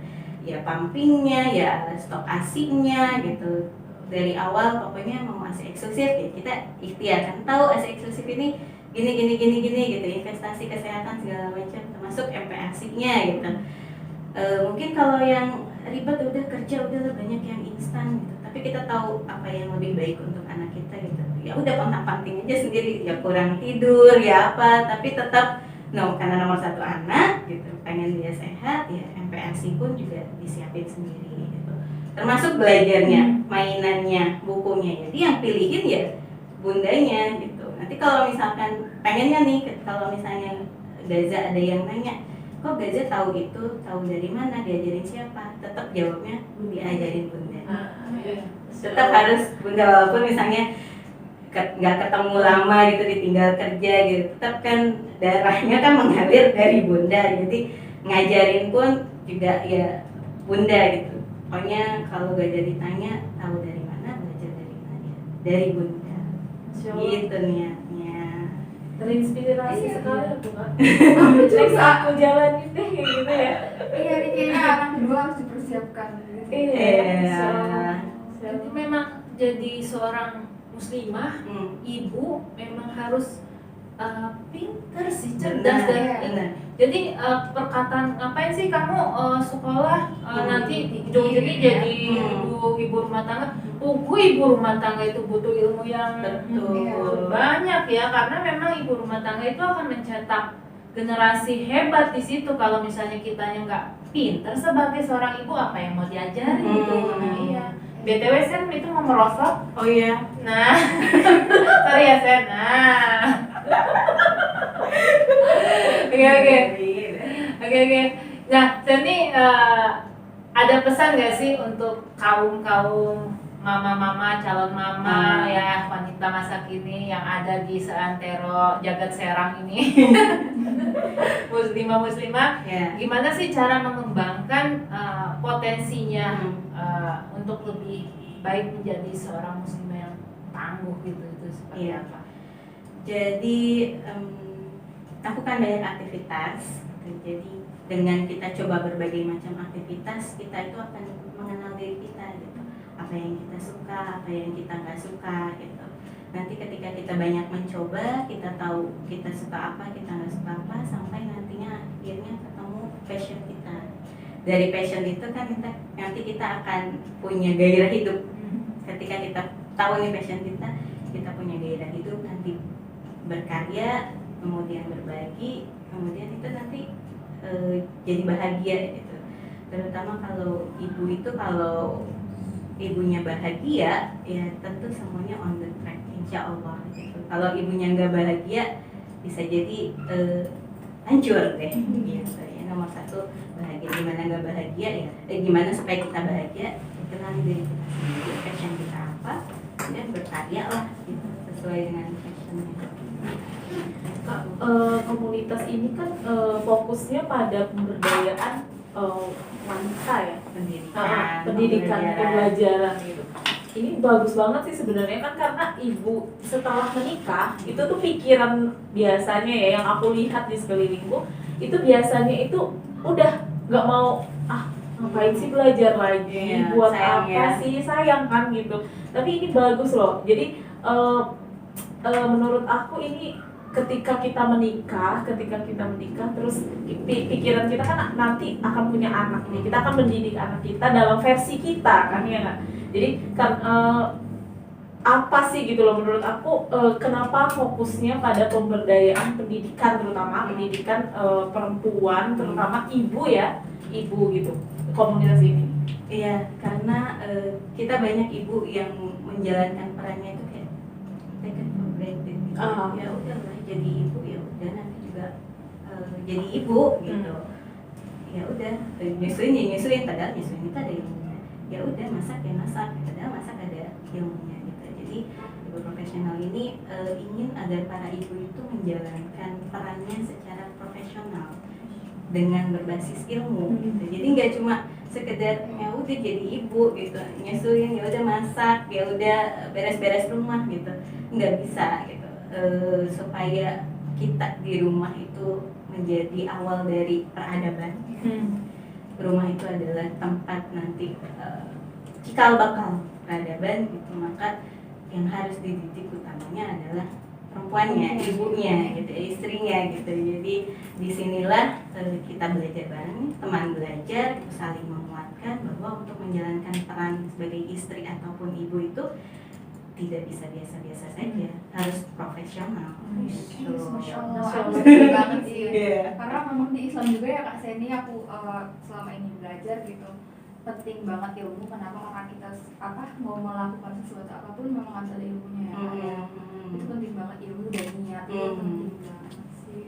Ya pumpingnya, ya stok ASI-nya gitu. Dari awal pokoknya mau ASI eksklusif ya kita ikhtiar, kan tahu ASI eksklusif ini gini gitu, investasi kesehatan segala macam, termasuk MPASI-nya gitu. Mungkin kalau yang ribet udah kerja udah banyak yang instan gitu, tapi kita tahu apa yang lebih baik untuk anak kita gitu. Ya udah pontang-panting aja sendiri, ya kurang tidur ya apa, tapi tetap karena nomor satu anak gitu, pengen dia sehat, ya MPASI pun juga disiapin sendiri gitu. Termasuk belajarnya, mainannya, bukunya, jadi yang pilihin ya bundanya gitu. Nanti kalau misalkan pengennya nih, kalau misalnya Gaza ada yang nanya, kok Gaza tahu itu, tahu dari mana, diajarin siapa? Tetap jawabnya diajarin bunda. Tetap harus bunda, walaupun misalnya nggak ketemu lama gitu, ditinggal kerja gitu, tetap kan darahnya kan mengalir dari bunda, jadi ngajarin pun juga ya bunda gitu. Pokoknya kalau Gaza ditanya tahu dari mana, belajar dari mana, dari bunda. Gitu niatnya. Terinspirasi Iya, sekali iya. aku Kak. Aku juga aku jalanin deh kayak gitu ya. Iya, ini kayaknya anak kedua harus dipersiapkan gitu. Iya. Jadi memang jadi seorang muslimah, ibu memang harus pinter sih, cerdas dan jadi perkataan ngapain sih kamu sekolah nanti ujung-ujungnya jadi ibu rumah tangga. Ibu rumah tangga itu butuh ilmu yang betul banyak ya, karena memang ibu rumah tangga itu akan mencetak generasi hebat di situ. Kalau misalnya kitanya nggak pinter sebagai seorang ibu, apa yang mau diajarin gitu. Nah, iya. BTW Sen itu mau merosot. oh iya. Nah, sorry ya Sen. Nah, oke. Nah, Sen nih ada pesan nggak sih untuk kaum mama-mama, calon mama ya, wanita masa kini yang ada di seantero jagat Serang ini, muslimah, Ya. gimana sih cara mengembangkan potensinya untuk lebih baik menjadi seorang muslimah yang tangguh gitu, itu seperti Iya. apa? Jadi lakukan banyak aktivitas. Jadi dengan kita coba berbagai macam aktivitas, kita itu akan mengenal diri kita gitu. Apa yang kita suka, apa yang kita nggak suka gitu. Nanti ketika kita banyak mencoba, kita tahu kita suka apa, kita nggak suka apa, sampai nantinya akhirnya ketemu passion kita. Dari passion itu kan nanti kita akan punya gairah hidup. Ketika kita tahu nih passion kita punya gairah hidup, nanti berkarya, kemudian berbagi, kemudian itu nanti jadi bahagia gitu. Terutama kalau ibu itu, kalau ibunya bahagia, ya tentu semuanya on the track, insya Allah gitu. Kalau ibunya nggak bahagia, bisa jadi hancur deh gitu ya. Nomor satu bahagia. Gimana nggak bahagia ya? Gimana supaya kita bahagia? Kenali diri kita sendiri, passion kita apa, dan berkarya lah gitu, sesuai dengan passionnya. Kak, komunitas ini kan fokusnya pada pemberdayaan wanita ya, pendidikan pembelajaran gitu. Ini bagus banget sih sebenarnya kan, karena ibu setelah menikah itu tuh pikiran biasanya ya yang aku lihat di sekelilingku itu biasanya itu udah nggak mau ngapain sih belajar lagi, buat sayang apa ya. sih, sayang kan gitu. Tapi ini bagus loh. Jadi menurut aku ini ketika kita menikah terus pikiran kita kan nanti akan punya anak nih, kita akan mendidik anak kita dalam versi kita kan ya nggak. Jadi kan apa sih gitu loh menurut aku, kenapa fokusnya pada pemberdayaan pendidikan, terutama pendidikan perempuan, terutama ibu gitu, komunitas ini. Iya, karena kita banyak ibu yang menjalankan perannya itu kayak take it for granted gitu. Ya udahlah, jadi ibu ya udah, nanti juga jadi ibu gitu. Ya udah, nyusuin padahal nyusuin itu ada ilmunya. Ya udah, masak padahal masak ada ilmunya gitu. Jadi ibu profesional ini ingin agar para ibu itu menjalankan perannya secara profesional dengan berbasis ilmu gitu. Jadi nggak cuma sekedar ya udah jadi ibu gitu, nyusuin, ya udah masak, ya udah beres-beres rumah gitu, nggak bisa gitu. Supaya kita di rumah itu menjadi awal dari peradaban. Rumah itu adalah tempat nanti cikal bakal peradaban gitu, maka yang harus dididik utamanya adalah perempuannya, ibunya gitu, istrinya gitu. Jadi disinilah kita belajar bareng, teman belajar, itu saling menguatkan bahwa untuk menjalankan peran sebagai istri ataupun ibu itu tidak bisa biasa-biasa saja, harus profesional gitu. Masya Allah, aku setuju banget sih. Iya. Karena memang di Islam juga ya Kak Seni, aku selama ini belajar gitu, penting banget ilmu. Kenapa? Karena kita mau melakukan sesuatu apapun memang harus ada ilmunya ya. Itu penting banget, ilmu dan niat itu penting banget sih.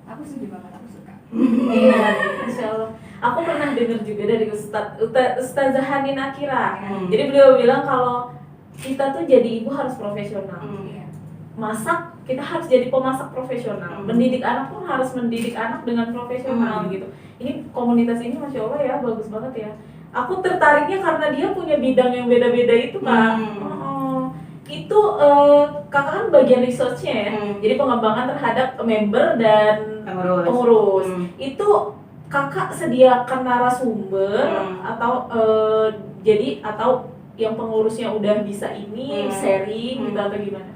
Aku setuju banget, aku suka. Iya, Masya Allah. Aku pernah dengar juga dari Ustazah Hanin Akira. Jadi beliau bilang kalau kita tuh jadi ibu harus profesional. Masak, kita harus jadi pemasak profesional. Mendidik anak pun harus mendidik anak dengan profesional gitu. Ini komunitas ini Masya Allah ya, bagus banget ya. Aku tertariknya karena dia punya bidang yang beda-beda itu Kak. Itu kakak kan bagian research-nya ya. Jadi pengembangan terhadap member dan pengurus. Itu kakak sediakan narasumber atau atau yang pengurusnya udah bisa ini sharing gitu atau gimana?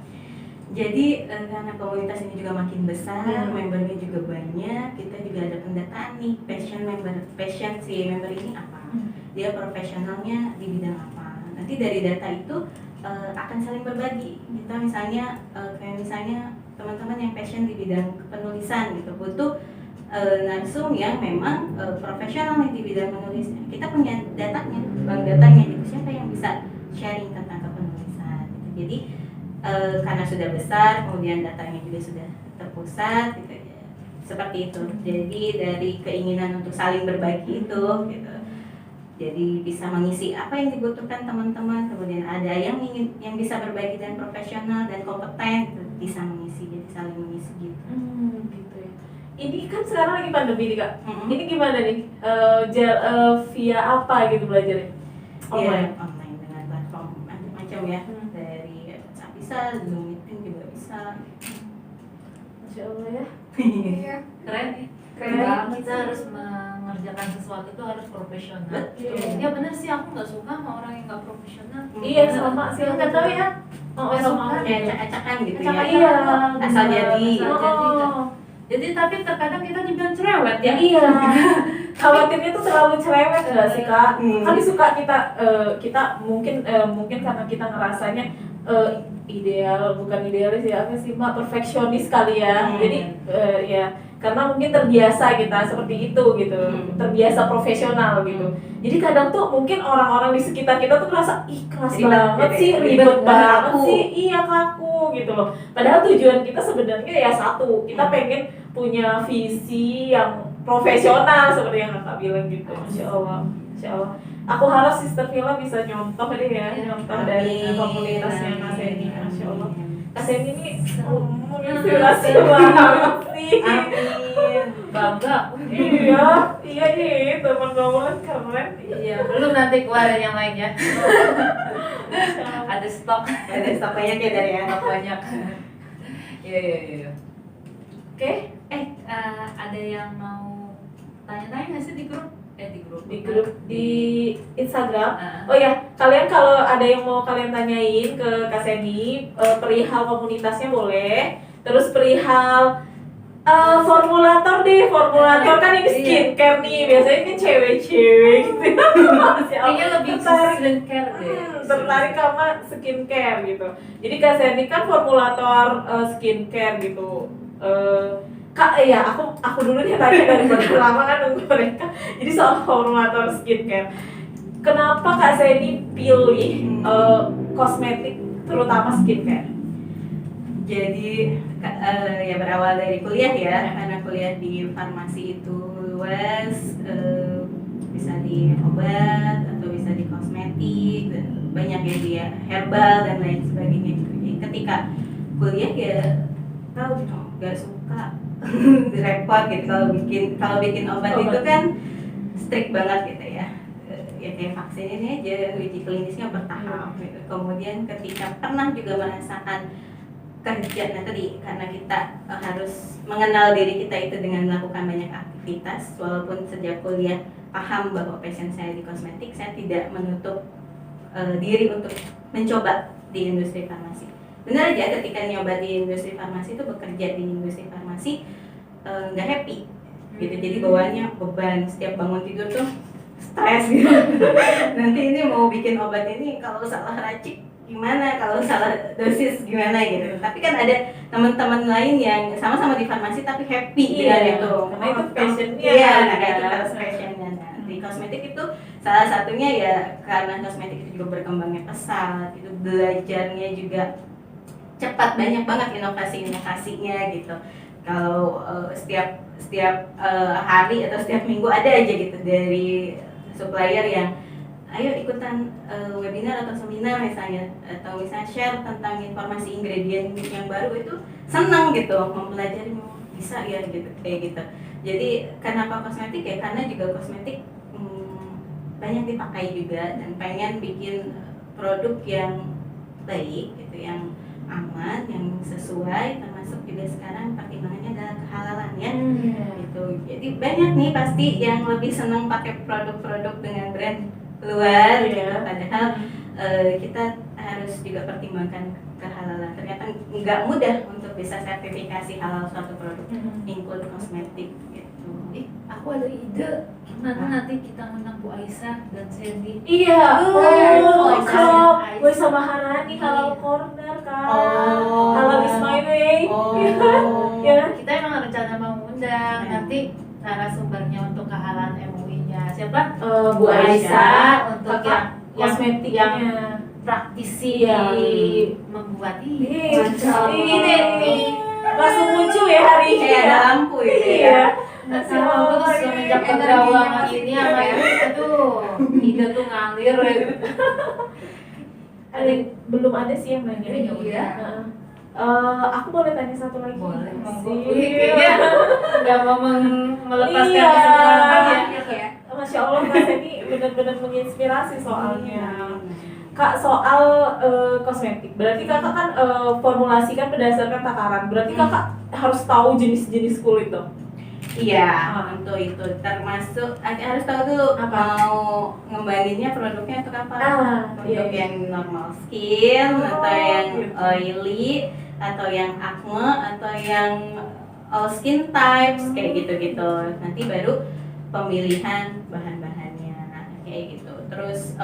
Jadi karena komunitas ini juga makin besar, membernya juga banyak, kita juga ada pendataan nih, passion si member ini apa, dia profesionalnya di bidang apa. Nanti dari data itu akan saling berbagi. Kita misalnya kayak misalnya teman-teman yang passion di bidang penulisan gitu, butuh narsum yang memang profesional nih di bidang penulisan. Kita punya datanya, bank datanya gitu, siapa yang bisa sharing tentang kepenulisan gitu. Jadi karena sudah besar, kemudian datanya juga sudah terpusat gitu, seperti itu. Jadi dari keinginan untuk saling berbagi itu gitu, jadi bisa mengisi apa yang dibutuhkan teman-teman, kemudian ada yang bisa berbagi dan profesional dan kompeten gitu, bisa mengisi, jadi saling mengisi gitu. Gitu ya. Ini kan sekarang lagi pandemi nih Kak. Ini gimana nih? Via apa gitu belajarnya? Online. Ya, online dengan platform macam-macam ya. Dari WhatsApp bisa, Zoom meeting juga bisa. Masya Allah ya. Iya. Keren banget kita sih. harus mengerjakan sesuatu itu harus profesional. Betul. Ya benar sih, aku nggak suka sama orang yang nggak profesional. Iya sama sih. Nggak tahu ya. Sama suka. Ya, acak-acakan gitu Acak-acakan, ya. Iya. Asal jadi. Jadi tapi terkadang kita dibilang cerewet ya. Iya. Khawatirnya tuh terlalu cerewet nggak sih Kak? Kan suka kita mungkin karena kita ngerasanya ideal, bukan idealis ya, apa sih Mak, perfeksionis kali ya. Jadi ya karena mungkin terbiasa kita seperti itu gitu, terbiasa profesional gitu. Jadi kadang tuh mungkin orang-orang di sekitar kita tuh merasa ih keras banget sih, ribet banget sih, iya kaku gitu loh. Padahal tujuan kita sebenarnya ya satu, kita pengen punya visi yang profesional seperti yang kakak bilang gitu. Masya Allah, Masya Allah. Aku harap Sister Villa bisa nyontoh deh ya, nyontoh dari komunitasnya Mas Eni. Masya Allah. Kak Seni ini menginspirasi banget nih. Amin. Bangga. Iya nih, teman gaulan keren. Iya, belum nanti keluarin yang lainnya. Ada stok. Ada stok banyak ya dari ya. Stok banyak. Iya. Oke, Ada yang mau tanya-tanya nggak sih di grup? di Instagram. Ah. Oh ya, kalian kalau ada yang mau kalian tanyain ke Kak Seni, perihal komunitasnya boleh. Terus perihal formulator kan ini skincare nih, biasanya kan cewek-cewek gitu. Kayaknya lebih tertarik skincare deh. tertarik sama skincare gitu. Jadi Kak Seni kan formulator skincare gitu. Kak, aku dulu nih tanya daripada lama kan nunggu mereka. Jadi soal formulator skincare, kenapa Kak Seni pilih kosmetik terutama skincare? Jadi ya berawal dari kuliah ya, karena kuliah di farmasi itu luas, bisa di obat atau bisa di kosmetik dan banyak ya dia herbal dan lain sebagainya. Jadi ketika kuliah ya tahu nggak suka repot gitu kalau bikin obat itu kan strict banget gitu ya. Ya kayak vaksin ini aja uji klinisnya bertahap gitu. Kemudian ketika pernah juga merasakan kerja tadi karena kita harus mengenal diri kita itu dengan melakukan banyak aktivitas, walaupun sejak kuliah paham bahwa passion saya di kosmetik, saya tidak menutup diri untuk mencoba di industri farmasi. Benar aja ketika nyoba di industri farmasi itu bekerja di industri farmasi nggak happy gitu, jadi bawaannya beban, setiap bangun tidur tuh stres gitu. Nanti ini mau bikin obat ini kalau salah racik gimana, kalau salah dosis gimana gitu. Tapi kan ada teman-teman lain yang sama-sama di farmasi tapi happy dengan itu. Karena itu passionnya. Iya, karena itu harus passionnya. Nah, di kosmetik itu salah satunya ya karena kosmetik itu juga berkembangnya pesat, itu belajarnya juga cepat, banyak banget inovasi-inovasinya gitu. Kalau setiap hari atau setiap minggu ada aja gitu dari supplier yang ayo ikutan webinar atau seminar misalnya, atau misalnya share tentang informasi ingredient yang baru, itu senang gitu mempelajari, bisa ya gitu kayak gitu. Jadi kenapa kosmetik ya, karena juga kosmetik banyak dipakai juga dan pengen bikin produk yang baik gitu, yang aman, yang sesuai, termasuk juga sekarang pertimbangannya adalah kehalalan ya. Gitu. Jadi banyak nih pasti yang lebih senang pakai produk-produk dengan brand luar gitu. Padahal kita harus juga pertimbangkan kehalalan. Ternyata nggak mudah untuk bisa sertifikasi halal suatu produk, include kosmetik gitu. Aku ada ide, gimana nanti kita menang Bu Aisyah dan Sandy. Iya, Aisyah. gue sama Hanani halal corner kan. Oh. Halal is my way. Ya. Kita emang rencana mau undang nanti narasumbernya untuk kehalalan MUI-nya. Siapa? Bu Aisyah untuk kakak yang kosmetiknya. praktisi Iya. membuat Ini langsung muncul ya hari ini Kayak ada ya. lampu gitu ya. Iya. Terus semenjak pergaulan ini sama ibu, aduh, ide tuh ngalir ya. Belum ada sih yang nanya. Ya udah. Aku boleh tanya satu lagi? Boleh. Sih. Kayaknya nggak mau melepaskan Iya. kesempatan ya. ya. Masya Allah, Kak Seni benar-benar menginspirasi soalnya. Kak, soal kosmetik, berarti kakak kan formulasi kan berdasarkan takaran. Berarti kakak harus tahu jenis-jenis kulit dong. Iya, untuk itu termasuk harus tahu dulu Apa? mau ngembanginnya produknya untuk apa. Produk iya. yang normal skin atau yang gitu. oily atau yang acne atau yang all skin types kayak gitu-gitu. Nanti baru pemilihan bahan-bahannya kayak gitu. Terus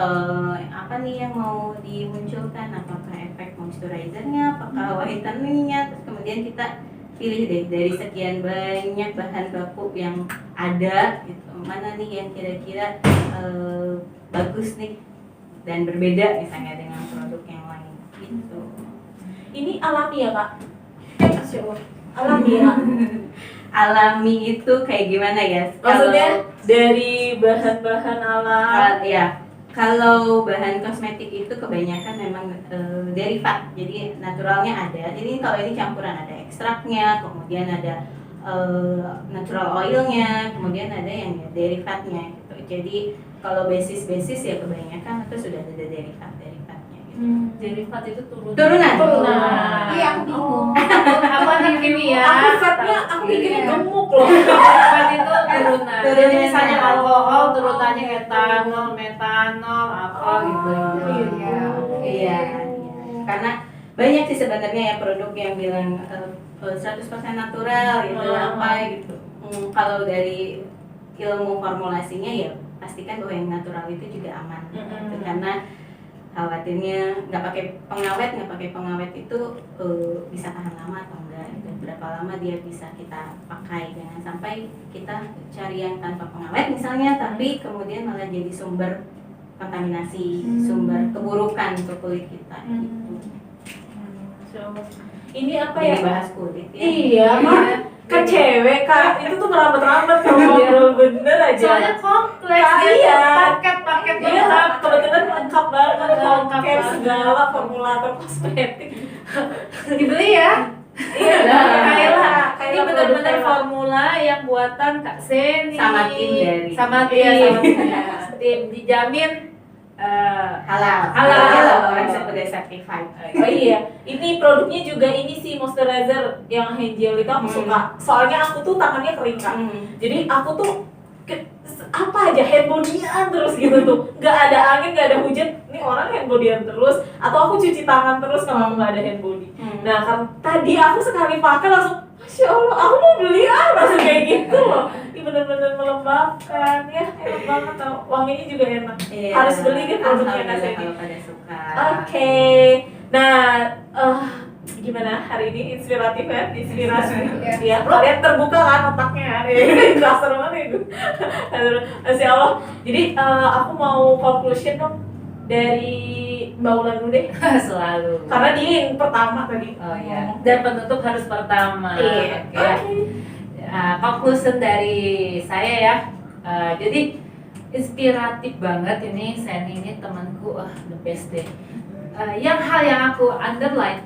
apa nih yang mau dimunculkan, apakah efek moisturizernya, apakah whiteningnya, terus kemudian kita pilih deh dari sekian banyak bahan baku yang ada gitu, mana nih yang kira-kira bagus nih dan berbeda misalnya dengan produk yang lain gitu. Ini alami ya kak? Masya Allah, alami ya. Alami itu kayak gimana ya? Maksudnya dari bahan-bahan alam. Ya Kalau bahan kosmetik itu kebanyakan memang derivat, jadi naturalnya ada. Jadi kalau ini campuran, ada ekstraknya, kemudian ada natural oilnya, kemudian ada yang derivatnya gitu. Jadi kalau basis ya kebanyakan itu sudah ada derivatnya gitu. Derivat itu turunan. Turunan. Iya, aku bingung. Apa nih kimia? Aku fatnya aku bikin Iya. gemuk loh. Derivat itu turunan. Jadi Turunannya. misalnya alkohol turunannya etanol, metanol, apa gitu. Iya. Iya, karena banyak sih sebenarnya ya produk yang bilang 100% natural gitu apa gitu. Kalau dari ilmu formulasinya ya pastikan bahwa yang natural itu juga aman gitu. Karena khawatirnya nggak pakai pengawet itu bisa tahan lama atau enggak gitu. Berapa lama dia bisa kita pakai, jangan sampai kita cari yang tanpa pengawet misalnya tapi kemudian malah jadi sumber kontaminasi, sumber keburukan untuk kulit kita gitu. Ini apa Jadi ya? bahas kulit ya. Iya, Mak. Kan cewek, Kak. Itu tuh merambat-rambat kalau biar bener aja. Soalnya kompleks Kalian. dia paket-paket Iya, lengkap. kebetulan lengkap banget. Lengkap Kayak banget. segala formulator kosmetik. Dibeli ya. Iya, Kayla, ini Kayla benar-benar produk formula yang buatan Kak Seni Sama tim dari- sama tim dijamin Halal. Halal. Orang sudah certified. Oh iya, ini produknya juga ini sih moisturizer yang hand gel itu aku suka. Soalnya aku tuh tangannya kering kan. Jadi aku tuh apa aja hand bodyan terus gitu tuh. Nggak ada angin, nggak ada hujan. Ini orang hand bodyan terus. Atau aku cuci tangan terus kalau aku nggak ada hand body. Nah kan tadi aku sekali pakai langsung, Masya Allah, aku mau beli langsung kayak gitu loh. Ini bener-bener melembabkan ya, enak banget tau. Wanginya juga enak. Iya. Harus beli kan produknya Kak Alhamdulillah Seni. kalau pada suka. Oke, nah gimana hari ini inspiratif ya, inspirasi ya. Kalian terbuka kan otaknya, dasar banget itu. Masya Allah. Jadi aku mau conclusion dong dari Mbak Ulan dulu deh, selalu. karena dia yang pertama tadi. Oh iya. Dan penutup harus pertama. Iya. Oke. Conclusion dari saya ya. Jadi inspiratif banget ini Seni ini temanku, the best deh. Yang hal yang aku underline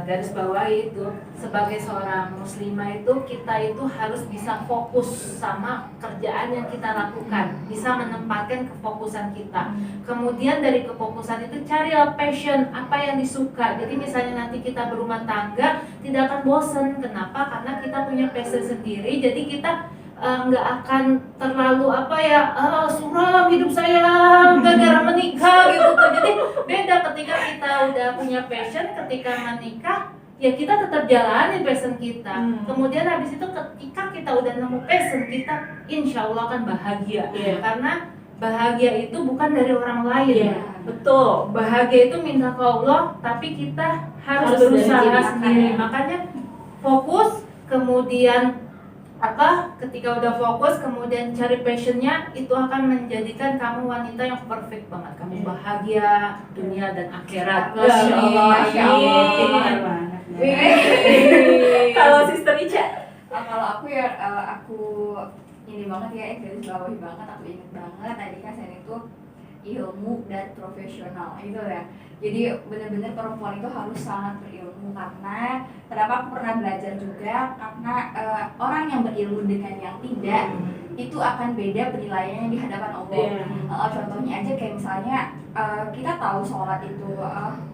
garis bawahi itu sebagai seorang muslimah itu kita itu harus bisa fokus sama kerjaan yang kita lakukan, bisa menempatkan kefokusan kita. Kemudian dari kefokusan itu carilah passion, apa yang disuka. Jadi misalnya nanti kita berumah tangga tidak akan bosen. Kenapa? Karena kita punya passion sendiri. Jadi kita nggak akan terlalu suram hidup saya gara-gara menikah gitu tuh. Jadi beda ketika kita udah punya passion, ketika menikah ya kita tetap jalani passion kita. Kemudian habis itu ketika kita udah nemu passion kita, insya Allah akan bahagia. Iya. Karena bahagia itu bukan dari orang lain. Iya, betul. Bahagia itu minta ke Allah, tapi kita harus Harus berusaha dari diri sendiri. Makanya fokus, kemudian ketika udah fokus kemudian cari passionnya, itu akan menjadikan kamu wanita yang perfect banget. Kamu bahagia dunia dan akhirat. Masya Allah, Masya Allah. Ini amin. benar banget. Kalau Sister Ica, Kalau aku ya aku ini banget ya, garis bawahi banget, aku inget banget tadi kan saya itu ilmu dan profesional itu ya. Jadi benar-benar perempuan itu harus sangat berilmu, karena kenapa aku pernah belajar juga, karena orang yang berilmu dengan yang tidak itu akan beda penilaiannya di hadapan Allah. Iya. Contohnya aja kayak misalnya kita tahu sholat itu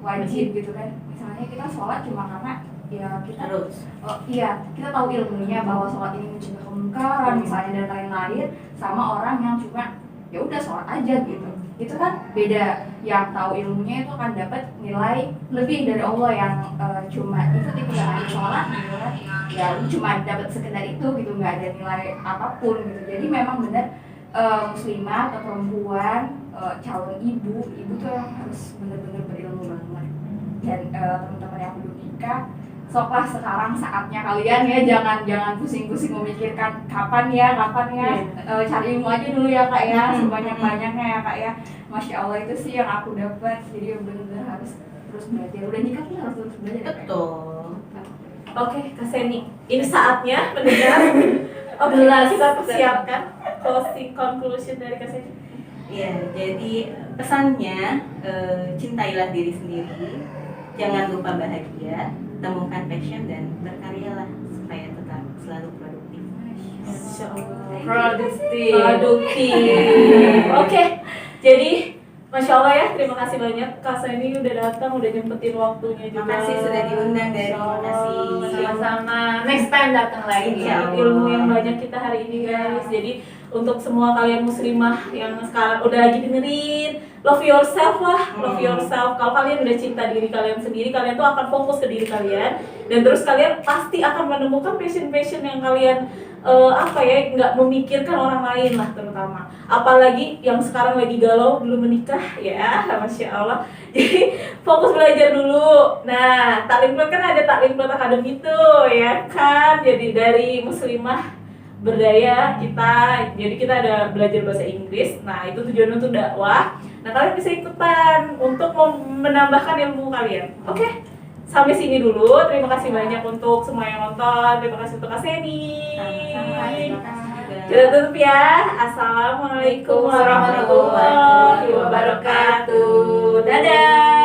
wajib gitu kan. Misalnya kita sholat cuma karena ya kita Terus. kita tahu ilmunya bahwa sholat ini mencegah kemungkaran misalnya dan lain-lain, sama orang yang cuma ya udah sholat aja gitu. Itu kan beda. Yang tahu ilmunya itu akan dapat nilai lebih dari Allah yang cuma ikut-ikutan aja sholat gitu kan. Ya lu cuma dapat sekedar itu gitu, nggak ada nilai apapun gitu. Jadi memang benar muslimah atau perempuan calon ibu tuh harus benar-benar berilmu banget. Dan teman-teman yang belum nikah, soklah sekarang saatnya kalian ya, jangan pusing-pusing memikirkan kapan ya, cari ilmu aja dulu ya Kak ya, sebanyak-banyaknya ya Kak ya. Masya Allah, itu sih yang aku dapat. Jadi benar-benar harus terus belajar. Udah nikah tuh harus terus belajar ya, Kak ya? Betul. oke Kak Seni, ini saatnya mendengar. Oke, kita persiapkan closing conclusion dari Kak Seni. Iya, jadi pesannya, cintailah diri sendiri, jangan lupa bahagia, temukan passion dan berkaryalah supaya tetap selalu produktif. Masya Allah. Produktif. Oke, jadi Masya Allah ya, terima kasih banyak Kak Seni udah datang, udah nyempetin waktunya juga. Makasih sudah diundang dari Masya Allah. Makasih. Sama-sama. Next time datang lagi. Insya Allah. Ilmu yang banyak kita hari ini guys. Jadi untuk semua kalian muslimah yang sekarang udah lagi dengerin, love yourself lah, love yourself. Kalau kalian udah cinta diri kalian sendiri, kalian tuh akan fokus ke diri kalian, dan terus kalian pasti akan menemukan passion yang kalian nggak memikirkan orang lain lah, terutama apalagi yang sekarang lagi galau belum menikah ya. Masya Allah. Jadi fokus belajar dulu. Nah, Taklim Club kan ada Taklim Club Academy tuh ya kan, jadi dari muslimah berdaya kita, jadi kita ada belajar bahasa Inggris. Nah, itu tujuan untuk dakwah. Nah, kalian bisa ikutan untuk menambahkan ilmu kalian. Oke, sampai sini dulu. Terima kasih banyak untuk semua yang nonton. Terima kasih untuk Kak Seni. Sama-sama, terima kasih juga. Kita tutup ya. Assalamualaikum warahmatullahi wabarakatuh. Dadah.